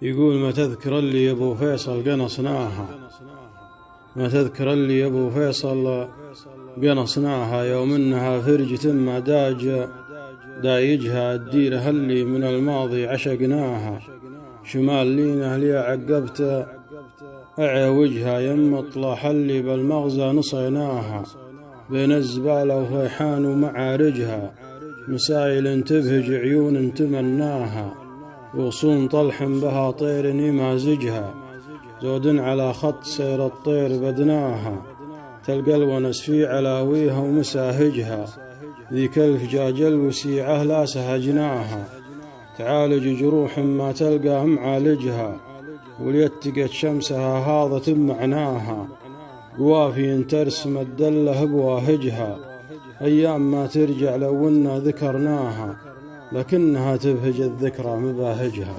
يقول ما تذكر اللي أبو فيصل قنصناها، ما تذكر اللي أبو فيصل قنصناها، يوم إنها فرجة ما دايجها الديرة اللي من الماضي عشقناها. شمال لينا اللي عقبت أعوجها، يم اطلاح اللي بالمغزى نصيناها. بين الزبالة وفيحان ومعارجها، مسايل تبهج عيون تمناها. وغصون طلح بها طير يمازجها، زود على خط سير الطير بدناها. تلقى الونس في علاويها ومساهجها، ذيك الفجاج الوسيعة لا سهجناها. تعالج جروح ما تلقى معالجها، وليتقت شمسها هاضت بمعناها. قوافي ترسم الدله بواهجها، أيام ما ترجع لو إنا ذكرناها، لكنها تبهج الذكرى مباهجها.